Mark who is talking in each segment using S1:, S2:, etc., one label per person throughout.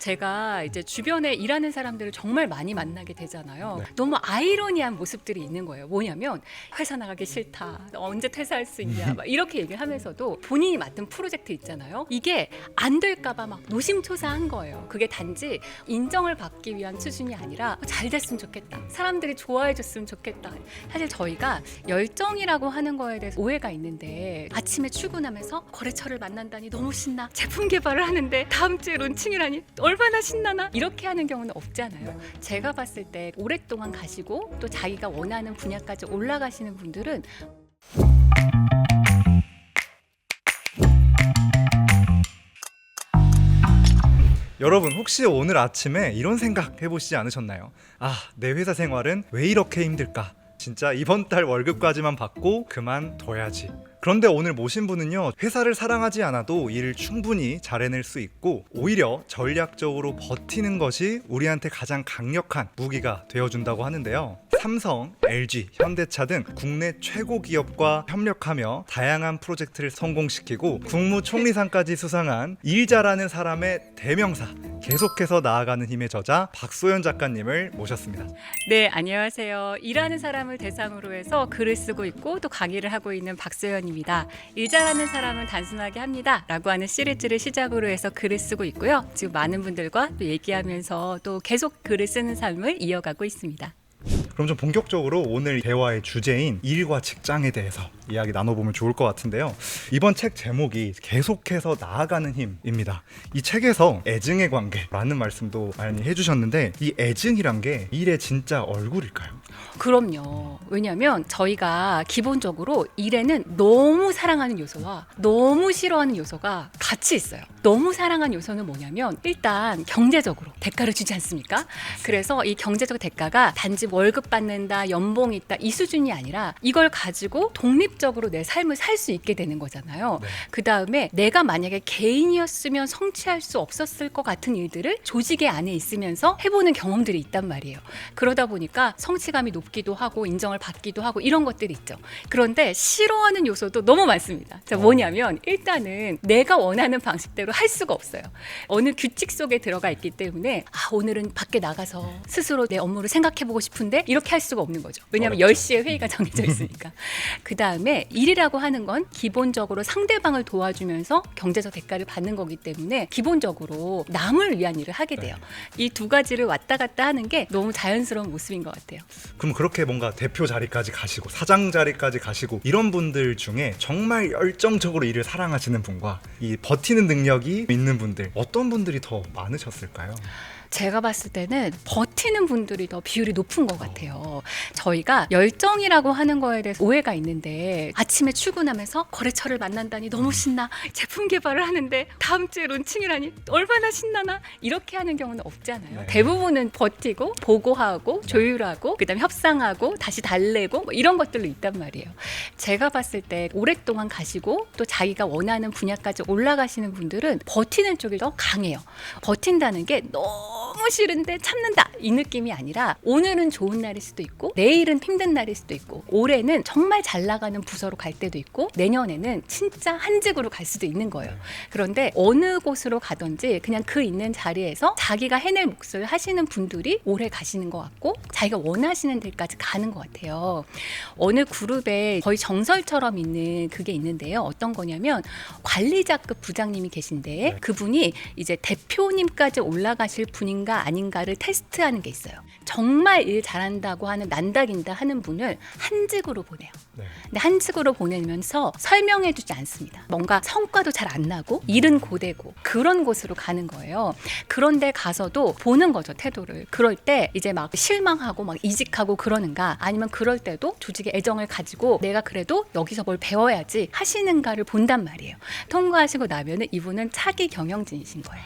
S1: 제가 이제 주변에 일하는 사람들을 정말 많이 만나게 되잖아요.
S2: 네.
S1: 너무 아이러니한 모습들이 있는 거예요. 뭐냐면 회사 나가기 싫다. 너 언제 퇴사할 수 있냐. 막 이렇게 얘기를 하면서도 본인이 맡은 프로젝트 있잖아요. 이게 안 될까봐 막 노심초사한 거예요. 그게 단지 인정을 받기 위한 수준이 아니라 잘 됐으면 좋겠다. 사람들이 좋아해 줬으면 좋겠다. 사실 저희가 열정이라고 하는 거에 대해서 오해가 있는데 아침에 출근하면서 거래처를 만난다니 너무 신나. 제품 개발을 하는데 다음 주에 론칭이라니 얼마나 신나나. 이렇게 하는 경우는 없잖아요. 제가 봤을 때 오랫동안 가시고 또 자기가 원하는 분야까지 올라가시는 분들은
S2: 여러분 혹시 오늘 아침에 이런 생각 해보시지 않으셨나요? 아, 내 회사 생활은 왜 이렇게 힘들까? 진짜 이번 달 월급까지만 받고 그만둬야지. 그런데 오늘 모신 분은요, 회사를 사랑하지 않아도 일을 충분히 잘 해낼 수 있고 오히려 전략적으로 버티는 것이 우리한테 가장 강력한 무기가 되어준다고 하는데요. 삼성, LG, 현대차 등 국내 최고 기업과 협력하며 다양한 프로젝트를 성공시키고 국무총리상까지 수상한 일 잘하는 사람의 대명사, 계속해서 나아가는 힘의 저자 박소연 작가님을 모셨습니다.
S1: 네, 안녕하세요. 일하는 사람을 대상으로 해서 글을 쓰고 있고 또 강의를 하고 있는 박소연입니다. 일 잘하는 사람은 단순하게 합니다 라고 하는 시리즈를 시작으로 해서 글을 쓰고 있고요. 지금 많은 분들과 또 얘기하면서 또 계속 글을 쓰는 삶을 이어가고 있습니다.
S2: 그럼 좀 본격적으로 오늘 대화의 주제인 일과 직장에 대해서 이야기 나눠보면 좋을 것 같은데요. 이번 책 제목이 계속해서 나아가는 힘입니다. 이 책에서 애증의 관계라는 말씀도 많이 해주셨는데 이 애증이란 게 일의 진짜 얼굴일까요?
S1: 그럼요. 왜냐하면 저희가 기본적으로 일에는 너무 사랑하는 요소와 너무 싫어하는 요소가 같이 있어요. 너무 사랑하는 요소는 뭐냐면 일단 경제적으로 대가를 주지 않습니까? 그래서 이 경제적 대가가 단지 월급 받는다, 연봉이 있다 이 수준이 아니라 이걸 가지고 독립적으로 내 삶을 살 수 있게 되는 거잖아요.
S2: 네.
S1: 그 다음에 내가 만약에 개인이었으면 성취할 수 없었을 것 같은 일들을 조직의 안에 있으면서 해보는 경험들이 있단 말이에요. 그러다 보니까 성취감이 높기도 하고 인정을 받기도 하고 이런 것들이 있죠. 그런데 싫어하는 요소도 너무 많습니다. 자, 뭐냐면 일단은 내가 원하는 방식대로 할 수가 없어요. 어느 규칙 속에 들어가 있기 때문에 오늘은 밖에 나가서 스스로 내 업무를 생각해보고 싶은데 이렇게 할 수가 없는 거죠. 왜냐하면
S2: 어렵죠.
S1: 10시에 회의가 정해져 있으니까. 그 다음에 일이라고 하는 건 기본적으로 상대방을 도와주면서 경제적 대가를 받는 거기 때문에 기본적으로 남을 위한 일을 하게 돼요. 이 두 가지를 왔다 갔다 하는 게 너무 자연스러운 모습인 것 같아요.
S2: 그럼 그렇게 뭔가 대표 자리까지 가시고 사장 자리까지 가시고 이런 분들 중에 정말 열정적으로 일을 사랑하시는 분과 이 버티는 능력이 있는 분들, 어떤 분들이 더 많으셨을까요?
S1: 제가 봤을 때는 버티는 분들이 더 비율이 높은 것 같아요. 저희가 열정이라고 하는 거에 대해서 오해가 있는데 아침에 출근하면서 거래처를 만난다니 너무 신나. 제품 개발을 하는데 다음 주에 론칭이라니 얼마나 신나나. 이렇게 하는 경우는 없잖아요.
S2: 네.
S1: 대부분은 버티고 보고하고 조율하고 그다음에 협상하고 다시 달래고 뭐 이런 것들로 있단 말이에요. 제가 봤을 때 오랫동안 가시고 또 자기가 원하는 분야까지 올라가시는 분들은 버티는 쪽이 더 강해요. 버틴다는 게 너무 싫은데 참는다 이 느낌이 아니라 오늘은 좋은 날일 수도 있고 내일은 힘든 날일 수도 있고 올해는 정말 잘 나가는 부서로 갈 때도 있고 내년에는 진짜 한직으로 갈 수도 있는 거예요. 그런데 어느 곳으로 가든지 그냥 그 있는 자리에서 자기가 해낼 몫을 하시는 분들이 오래 가시는 것 같고 자기가 원하시는 데까지 가는 것 같아요. 어느 그룹에 거의 정설처럼 있는 그게 있는데요. 어떤 거냐면 관리자급 부장님이 계신데 그분이 이제 대표님까지 올라가실 분인가 아닌가를 테스트하는 게 있어요. 정말 일 잘한다고 하는 난다긴다 하는 분을 한직으로 보내요.
S2: 네.
S1: 근데 한직으로 보내면서 설명해주지 않습니다. 뭔가 성과도 잘 안 나고 일은 고되고 그런 곳으로 가는 거예요. 그런데 가서도 보는 거죠, 태도를. 그럴 때 이제 막 실망하고 막 이직하고 그러는가 아니면 그럴 때도 조직의 애정을 가지고 내가 그래도 여기서 뭘 배워야지 하시는가를 본단 말이에요. 통과하시고 나면은 이분은 차기 경영진이신 거예요.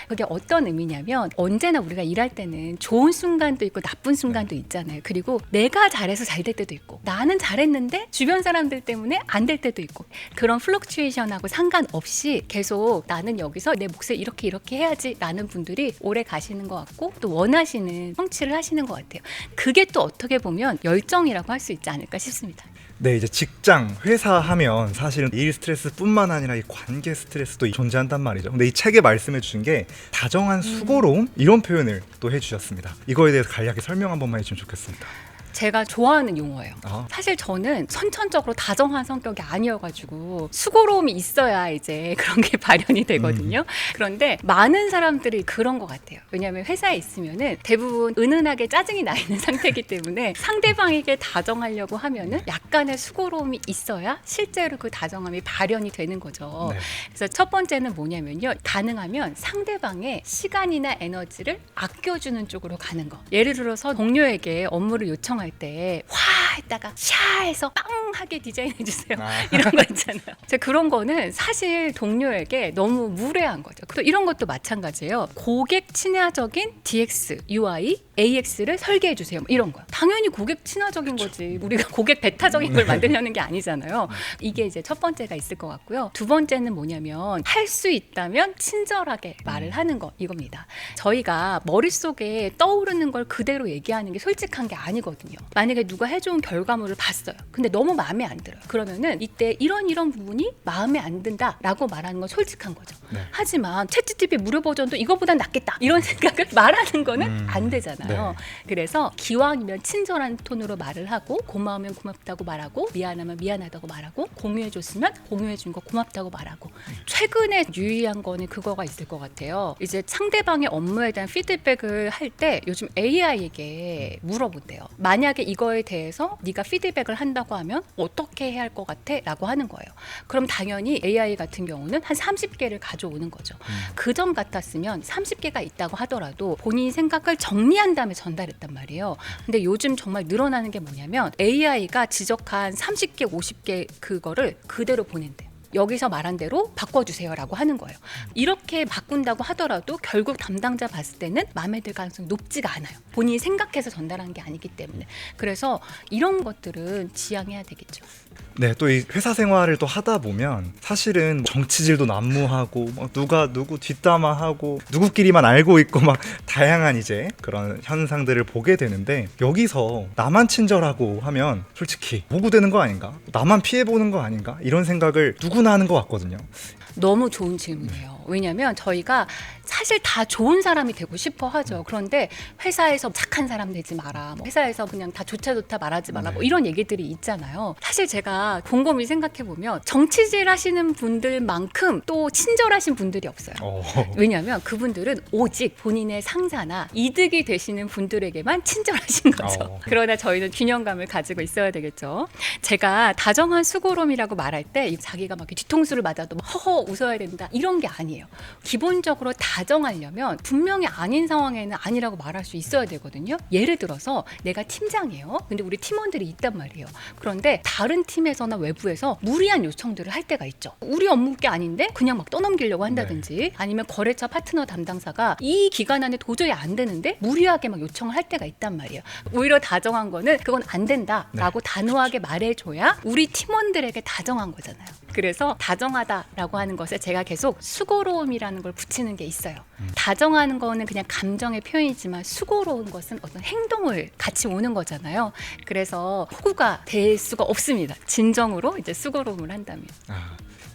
S1: 그게 어떤 의미냐면 언제나 우리가 일할 때는 좋은 순간도 있고 나쁜 순간도 있잖아요. 그리고 내가 잘해서 잘 될 때도 있고 나는 잘했는데 주변 사람들 때문에 안 될 때도 있고 그런 플럭추에이션하고 상관없이 계속 나는 여기서 내 몫을 이렇게 해야지 라는 분들이 오래 가시는 것 같고 또 원하시는 성취를 하시는 것 같아요. 그게 또 어떻게 보면 열정이라고 할 수 있지 않을까 싶습니다.
S2: 네, 이제 직장, 회사 하면 사실은 일 스트레스뿐만 아니라 이 관계 스트레스도 존재한단 말이죠. 근데 이 책에 말씀해 주신 게 다정한 수고로움 이런 표현을 또 해주셨습니다. 이거에 대해서 간략히 설명 한 번만 해주면 좋겠습니다.
S1: 제가 좋아하는 용어예요.
S2: 아.
S1: 사실 저는 선천적으로 다정한 성격이 아니어가지고 수고로움이 있어야 이제 그런 게 발현이 되거든요. 그런데 많은 사람들이 그런 것 같아요. 왜냐하면 회사에 있으면은 대부분 은은하게 짜증이 나 있는 상태이기 때문에 상대방에게 다정하려고 하면은 약간의 수고로움이 있어야 실제로 그 다정함이 발현이 되는 거죠.
S2: 네.
S1: 그래서 첫 번째는 뭐냐면요. 가능하면 상대방의 시간이나 에너지를 아껴주는 쪽으로 가는 거. 예를 들어서 동료에게 업무를 요청할 때 화 했다가 샤 해서 빵 하게 디자인해 주세요. 이런 거 있잖아요. 그런 거는 사실 동료에게 너무 무례한 거죠. 또 이런 것도 마찬가지예요. 고객 친화적인 DX, UI, AX를 설계해 주세요. 이런 거요. 당연히 고객 친화적인 거지. 우리가 고객 배타적인 걸 만들려는 게 아니잖아요. 이게 이제 첫 번째가 있을 것 같고요. 두 번째는 뭐냐면 할 수 있다면 친절하게 말을 하는 거 이겁니다. 저희가 머릿속에 떠오르는 걸 그대로 얘기하는 게 솔직한 게 아니거든요. 만약에 누가 해준 결과물을 봤어요. 근데 너무 마음에 안 들어요. 그러면은 이때 이런 부분이 마음에 안 든다라고 말하는 건 솔직한 거죠.
S2: 네.
S1: 하지만 챗GPT 무료 버전도 이거보단 낫겠다 이런 생각을 말하는 거는 안 되잖아요.
S2: 네.
S1: 그래서 기왕이면 친절한 톤으로 말을 하고 고마우면 고맙다고 말하고 미안하면 미안하다고 말하고 공유해줬으면 공유해준 거 고맙다고 말하고 최근에 유의한 거는 그거가 있을 것 같아요. 이제 상대방의 업무에 대한 피드백을 할 때 요즘 AI에게 물어본대요. 만약에 이거에 대해서 네가 피드백을 한다고 하면 어떻게 해야 할 것 같아? 라고 하는 거예요. 그럼 당연히 AI 같은 경우는 한 30개를 가져오는 거죠. 그전 같았으면 30개가 있다고 하더라도 본인 생각을 정리한 다음에 전달했단 말이에요. 근데 요즘 정말 늘어나는 게 뭐냐면 AI가 지적한 30개, 50개 그거를 그대로 보낸대요. 여기서 말한 대로 바꿔주세요라고 하는 거예요. 이렇게 바꾼다고 하더라도 결국 담당자 봤을 때는 마음에 들 가능성이 높지가 않아요. 본인이 생각해서 전달한 게 아니기 때문에. 그래서 이런 것들은 지양해야 되겠죠.
S2: 네, 또 이 회사 생활을 또 하다 보면 사실은 정치질도 난무하고 누가 누구 뒷담화하고 누구끼리만 알고 있고 막 다양한 이제 그런 현상들을 보게 되는데 여기서 나만 친절하고 하면 솔직히 보고되는 거 아닌가? 나만 피해보는 거 아닌가? 이런 생각을 누구나 하는 것 같거든요.
S1: 너무 좋은 질문이에요. 왜냐하면 저희가 사실 다 좋은 사람이 되고 싶어 하죠. 그런데 회사에서 착한 사람 되지 마라. 회사에서 그냥 다 좋다 말하지 마라. 뭐 이런 얘기들이 있잖아요. 사실 제가 곰곰이 생각해보면 정치질 하시는 분들만큼 또 친절하신 분들이 없어요. 왜냐하면 그분들은 오직 본인의 상사나 이득이 되시는 분들에게만 친절하신 거죠. 그러나 저희는 균형감을 가지고 있어야 되겠죠. 제가 다정한 수고로움이라고 말할 때 자기가 막 뒤통수를 맞아도 막 허허 웃어야 된다 이런 게 아니에요. 기본적으로 다정하려면 분명히 아닌 상황에는 아니라고 말할 수 있어야 되거든요. 예를 들어서 내가 팀장이에요. 근데 우리 팀원들이 있단 말이에요. 그런데 다른 팀에서나 외부에서 무리한 요청들을 할 때가 있죠. 우리 업무 게 아닌데 그냥 막 떠넘기려고 한다든지 아니면 거래처 파트너 담당사가 이 기간 안에 도저히 안 되는데 무리하게 막 요청을 할 때가 있단 말이에요. 오히려 다정한 거는 그건 안 된다라고 단호하게 말해줘야 우리 팀원들에게 다정한 거잖아요. 그래서 다정하다라고 하는 것에 제가 계속 수고로움이라는 걸 붙이는 게 있어요. 다정하는 거는 그냥 감정의 표현이지만 수고로운 것은 어떤 행동을 같이 오는 거잖아요. 그래서 호구가 될 수가 없습니다. 진정으로 이제 수고로움을 한다면.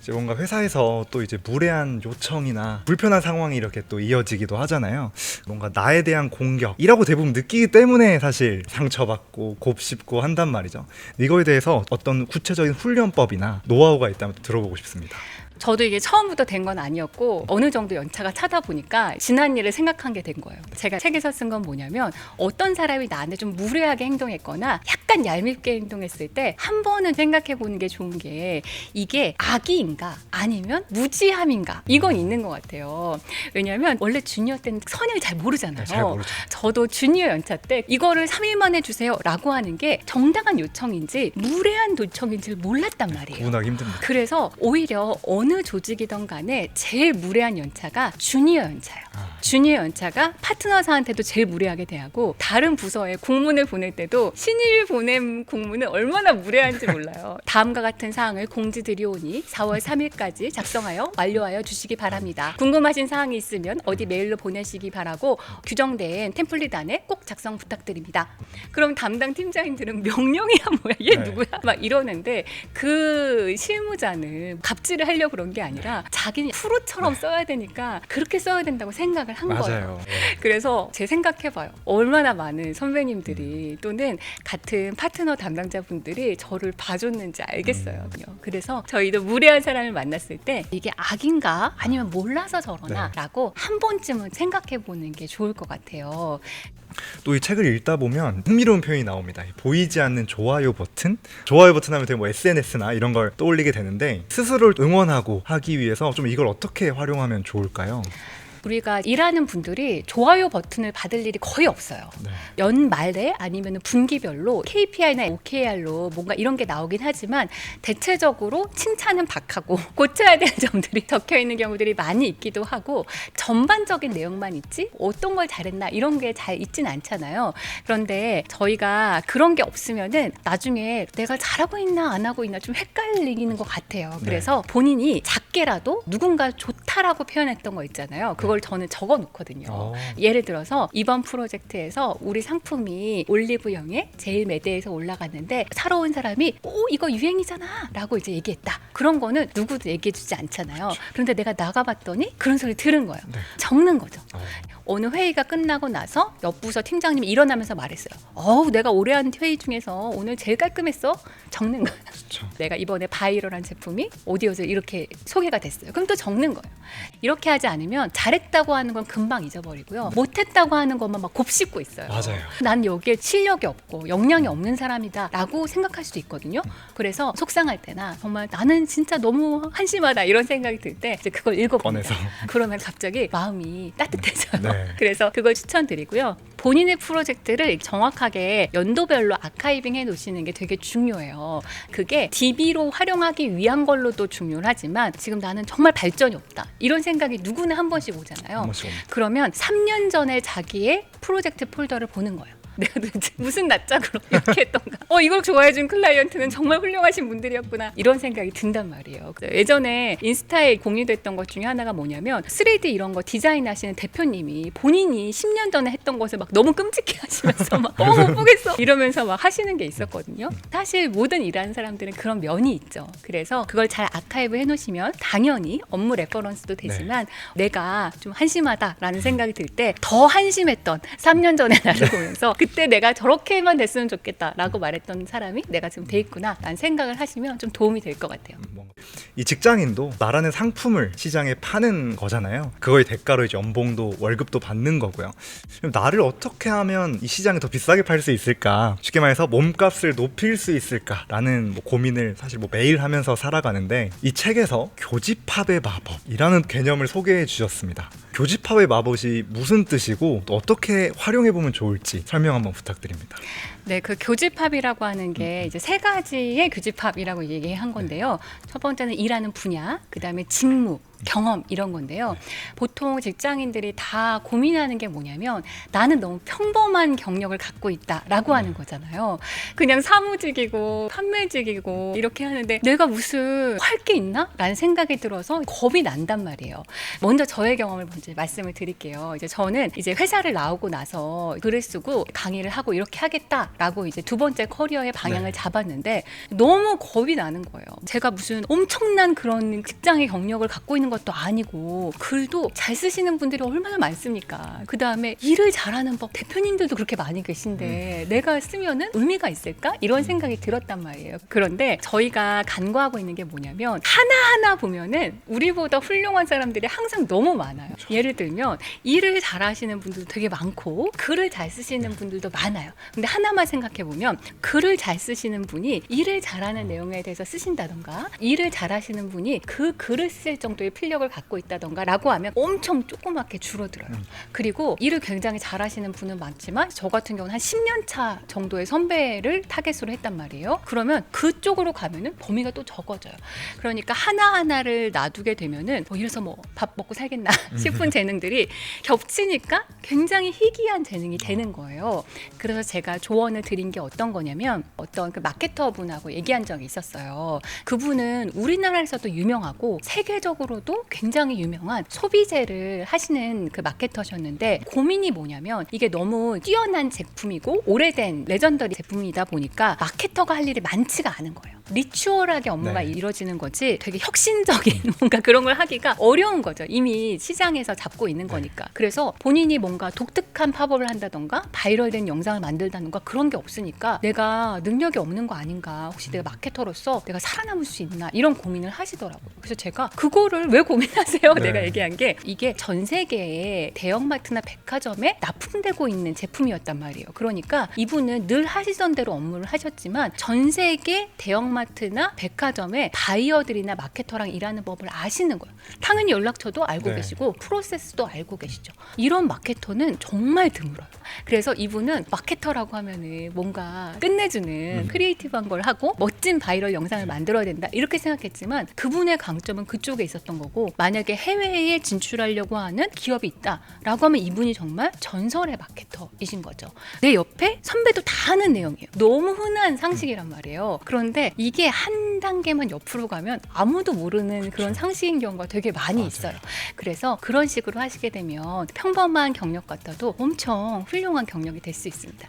S2: 이제 뭔가 회사에서 또 이제 무례한 요청이나 불편한 상황이 이렇게 또 이어지기도 하잖아요. 뭔가 나에 대한 공격이라고 대부분 느끼기 때문에 사실 상처받고 곱씹고 한단 말이죠. 이거에 대해서 어떤 구체적인 훈련법이나 노하우가 있다면 들어보고 싶습니다.
S1: 저도 이게 처음부터 된 건 아니었고 어느 정도 연차가 차다 보니까 지난 일을 생각한 게 된 거예요. 제가 책에서 쓴 건 뭐냐면 어떤 사람이 나한테 좀 무례하게 행동했거나 약간 얄밉게 행동했을 때 한 번은 생각해 보는 게 좋은 게 이게 악의인가 아니면 무지함인가 이건 있는 것 같아요. 왜냐하면 원래 주니어 때는 선을 잘 모르잖아요.
S2: 잘 모르죠.
S1: 저도 주니어 연차 때 이거를 3일 만에 주세요 라고 하는 게 정당한 요청인지 무례한 요청인지를 몰랐단 말이에요.
S2: 구분하기 힘듭니다.
S1: 그래서 오히려 어느 어느 조직이든 간에 제일 무례한 연차가 주니어 연차예요. 주니어 연차가 파트너사한테도 제일 무례하게 대하고 다른 부서에 공문을 보낼 때도 신입이 보낸 공문은 얼마나 무례한지 몰라요. 다음과 같은 사항을 공지드리오니 4월 3일까지 작성하여 완료하여 주시기 바랍니다. 궁금하신 사항이 있으면 어디 메일로 보내시기 바라고 규정된 템플릿 안에 꼭 작성 부탁드립니다. 그럼 담당 팀장님들은 명령이야 뭐야 얘
S2: 네.
S1: 누구야 막 이러는데 그 실무자는 갑질을 하려고 그런 게 아니라 자기는 프로처럼 써야 되니까 그렇게 써야 된다고 생각을 한 거예요.
S2: 맞아요.
S1: 그래서 제 생각해봐요. 얼마나 많은 선배님들이 또는 같은 파트너 담당자분들이 저를 봐줬는지 알겠어요. 그래서 저희도 무례한 사람을 만났을 때 이게 악인가 아니면 몰라서 저러나 라고 한 번쯤은 생각해보는 게 좋을 것 같아요.
S2: 또 이 책을 읽다 보면 흥미로운 표현이 나옵니다. 보이지 않는 좋아요 버튼? 좋아요 버튼 하면 되게 뭐 SNS나 이런 걸 떠올리게 되는데 스스로를 응원하고 하기 위해서 좀 이걸 어떻게 활용하면 좋을까요?
S1: 우리가 일하는 분들이 좋아요 버튼을 받을 일이 거의 없어요.
S2: 네.
S1: 연말에 아니면 분기별로 KPI나 OKR로 뭔가 이런 게 나오긴 하지만 대체적으로 칭찬은 박하고 고쳐야 되는 점들이 적혀 있는 경우들이 많이 있기도 하고 전반적인 내용만 있지 어떤 걸 잘했나 이런 게 잘 있진 않잖아요. 그런데 저희가 그런 게 없으면은 나중에 내가 잘하고 있나 안 하고 있나 좀 헷갈리는 것 같아요. 그래서 본인이 작게라도 누군가 좋다라고 표현했던 거 있잖아요. 그걸 저는 적어 놓거든요. 예를 들어서 이번 프로젝트에서 우리 상품이 올리브영에 제일 매대에서 올라갔는데 사러 온 사람이 오 이거 유행이잖아 라고 이제 얘기했다. 그런 거는 누구도 얘기해 주지 않잖아요. 그런데 내가 나가봤더니 그런 소리 들은 거예요. 적는 거죠. 어느 회의가 끝나고 나서 옆 부서 팀장님이 일어나면서 말했어요. 어우 내가 오래 한 회의 중에서 오늘 제일 깔끔했어. 적는 거예요.
S2: 그렇죠.
S1: 내가 이번에 바이럴한 제품이 오디오에서 이렇게 소개가 됐어요. 그럼 또 적는 거예요. 이렇게 하지 않으면 잘했다고 하는 건 금방 잊어버리고요. 못했다고 하는 것만 막 곱씹고 있어요.
S2: 맞아요.
S1: 난 여기에 실력이 없고 역량이 없는 사람이다 라고 생각할 수도 있거든요. 그래서 속상할 때나 정말 나는 진짜 너무 한심하다 이런 생각이 들 때 이제 그걸 읽어봅니다.
S2: 꺼내서.
S1: 그러면 갑자기 마음이 따뜻해져요.
S2: 네.
S1: 그래서 그걸 추천드리고요. 본인의 프로젝트를 정확하게 연도별로 아카이빙 해 놓으시는 게 되게 중요해요. 그게 DB로 활용하기 위한 걸로도 중요하지만 지금 나는 정말 발전이 없다. 이런 생각이 누구나 한 번씩 오잖아요.
S2: 한 번씩 옵니다.
S1: 그러면 3년 전에 자기의 프로젝트 폴더를 보는 거예요. 내가 도대체 무슨 낯짝으로 이렇게 했던가. 이걸 좋아해준 클라이언트는 정말 훌륭하신 분들이었구나. 이런 생각이 든단 말이에요. 예전에 인스타에 공유됐던 것 중에 하나가 뭐냐면 3D 이런 거 디자인하시는 대표님이 본인이 10년 전에 했던 것을 막 너무 끔찍해 하시면서 막 못 보겠어 이러면서 막 하시는 게 있었거든요. 사실 모든 일하는 사람들은 그런 면이 있죠. 그래서 그걸 잘 아카이브 해놓으시면 당연히 업무 레퍼런스도 되지만 내가 좀 한심하다라는 생각이 들 때 더 한심했던 3년 전의 나를 보면서 그때 내가 저렇게만 됐으면 좋겠다라고 말했던 사람이 내가 지금 돼 있구나라는 생각을 하시면 좀 도움이 될 것 같아요.
S2: 이 직장인도 나라는 상품을 시장에 파는 거잖아요. 그거의 대가로 이제 연봉도 월급도 받는 거고요. 그럼 나를 어떻게 하면 이 시장에 더 비싸게 팔 수 있을까? 쉽게 말해서 몸값을 높일 수 있을까라는 고민을 사실 매일 하면서 살아가는데 이 책에서 교집합의 마법이라는 개념을 소개해 주셨습니다. 교집합의 마법이 무슨 뜻이고 또 어떻게 활용해 보면 좋을지 설명 한번 부탁드립니다.
S1: 네, 그 교집합이라고 하는 게 이제 세 가지의 교집합이라고 얘기한 건데요. 첫 번째는 일하는 분야, 그 다음에 직무, 경험 이런 건데요. 보통 직장인들이 다 고민하는 게 뭐냐면 나는 너무 평범한 경력을 갖고 있다라고 하는 거잖아요. 그냥 사무직이고 판매직이고 이렇게 하는데 내가 무슨 할 게 있나? 라는 생각이 들어서 겁이 난단 말이에요. 먼저 저의 경험을 먼저 말씀을 드릴게요. 이제 저는 이제 회사를 나오고 나서 글을 쓰고 강의를 하고 이렇게 하겠다라고 이제 두 번째 커리어의 방향을 잡았는데 너무 겁이 나는 거예요. 제가 무슨 엄청난 그런 직장의 경력을 갖고 있는 것도 아니고 글도 잘 쓰시는 분들이 얼마나 많습니까? 그 다음에 일을 잘하는 법 대표님들도 그렇게 많이 계신데 내가 쓰면은 의미가 있을까? 이런 생각이 들었단 말이에요. 그런데 저희가 간과하고 있는 게 뭐냐면 하나하나 보면은 우리보다 훌륭한 사람들이 항상 너무 많아요. 예를 들면 일을 잘하시는 분들도 되게 많고 글을 잘 쓰시는 분들도 많아요. 근데 하나만 생각해 보면 글을 잘 쓰시는 분이 일을 잘하는 내용에 대해서 쓰신다던가 일을 잘하시는 분이 그 글을 쓸 정도의 필력을 갖고 있다던가 라고 하면 엄청 조그맣게 줄어들어요. 그리고 일을 굉장히 잘하시는 분은 많지만 저 같은 경우는 한 10년 차 정도의 선배를 타겟으로 했단 말이에요. 그러면 그쪽으로 가면은 범위가 또 적어져요. 그러니까 하나하나를 놔두게 되면은 뭐 이래서 뭐 밥 먹고 살겠나 싶은 재능들이 겹치니까 굉장히 희귀한 재능이 되는 거예요. 그래서 제가 조언을 드린 게 어떤 거냐면 어떤 그 마케터 분하고 얘기한 적이 있었어요. 그분은 우리나라에서도 유명하고 세계적으로도 굉장히 유명한 소비재를 하시는 그 마케터셨는데 고민이 뭐냐면 이게 너무 뛰어난 제품이고 오래된 레전더리 제품이다 보니까 마케터가 할 일이 많지가 않은 거예요. 리추얼하게 업무가
S2: 네.
S1: 이루어지는 거지 되게 혁신적인 뭔가 그런 걸 하기가 어려운 거죠. 이미 시장에서 잡고 있는 거니까. 그래서 본인이 뭔가 독특한 팝업을 한다던가 바이럴된 영상을 만들다던가 그런 게 없으니까 내가 능력이 없는 거 아닌가, 혹시 내가 마케터로서 내가 살아남을 수 있나 이런 고민을 하시더라고요. 그래서 제가 그거를 왜 고민하세요?
S2: 네.
S1: 내가 얘기한 게 이게 전 세계에 대형마트나 백화점에 납품되고 있는 제품이었단 말이에요. 그러니까 이분은 늘 하시던 대로 업무를 하셨지만 전 세계 대형마트나 백화점에 바이어들이나 마케터랑 일하는 법을 아시는 거예요. 당연히 연락처도 알고
S2: 네.
S1: 계시고 프로세스도 알고 계시죠. 이런 마케터는 정말 드물어요. 그래서 이분은 마케터라고 하면은 뭔가 끝내주는 크리에이티브한 걸 하고 멋진 바이럴 영상을 만들어야 된다 이렇게 생각했지만 그분의 강점은 그쪽에 있었던 거고, 만약에 해외에 진출하려고 하는 기업이 있다라고 하면 이분이 정말 전설의 마케터이신 거죠. 내 옆에 선배도 다 하는 내용이에요. 너무 흔한 상식이란 말이에요. 그런데 이게 한 단계만 옆으로 가면 아무도 모르는 그런 상식인 경우가 되게 많이 있어요. 그래서 그런 식으로 하시게 되면 평범한 경력 같아도 엄청 훌륭한 경력이 될 수 있습니다.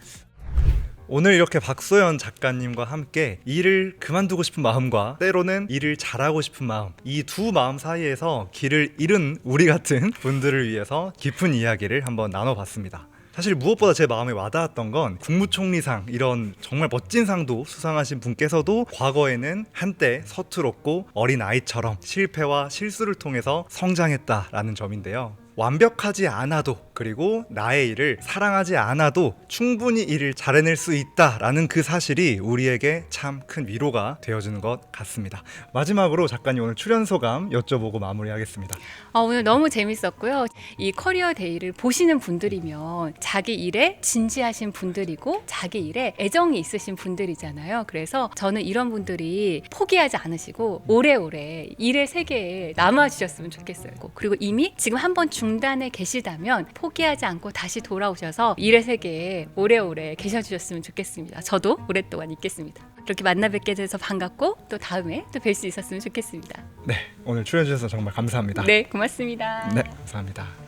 S2: 오늘 이렇게 박소연 작가님과 함께 일을 그만두고 싶은 마음과 때로는 일을 잘하고 싶은 마음, 이 두 마음 사이에서 길을 잃은 우리 같은 분들을 위해서 깊은 이야기를 한번 나눠봤습니다. 사실 무엇보다 제 마음에 와닿았던 건 국무총리상, 이런 정말 멋진 상도 수상하신 분께서도 과거에는 한때 서투렀고 어린 아이처럼 실패와 실수를 통해서 성장했다라는 점인데요. 완벽하지 않아도, 그리고 나의 일을 사랑하지 않아도 충분히 일을 잘해낼 수 있다라는 그 사실이 우리에게 참 큰 위로가 되어주는 것 같습니다. 마지막으로 작가님 오늘 출연 소감 여쭤보고 마무리하겠습니다.
S1: 오늘 너무 재밌었고요. 이 커리어 데이를 보시는 분들이면 자기 일에 진지하신 분들이고 자기 일에 애정이 있으신 분들이잖아요. 그래서 저는 이런 분들이 포기하지 않으시고 오래오래 일의 세계에 남아주셨으면 좋겠어요. 그리고 이미 지금 한번 중단에 계시다면 포기하지 않고 다시 돌아오셔서 일의 세계에 오래오래 계셔주셨으면 좋겠습니다. 저도 오랫동안 있겠습니다. 이렇게 만나 뵙게 돼서 반갑고 또 다음에 또 뵐 수 있었으면 좋겠습니다.
S2: 네, 오늘 출연해 주셔서 정말 감사합니다.
S1: 네, 고맙습니다.
S2: 네, 감사합니다.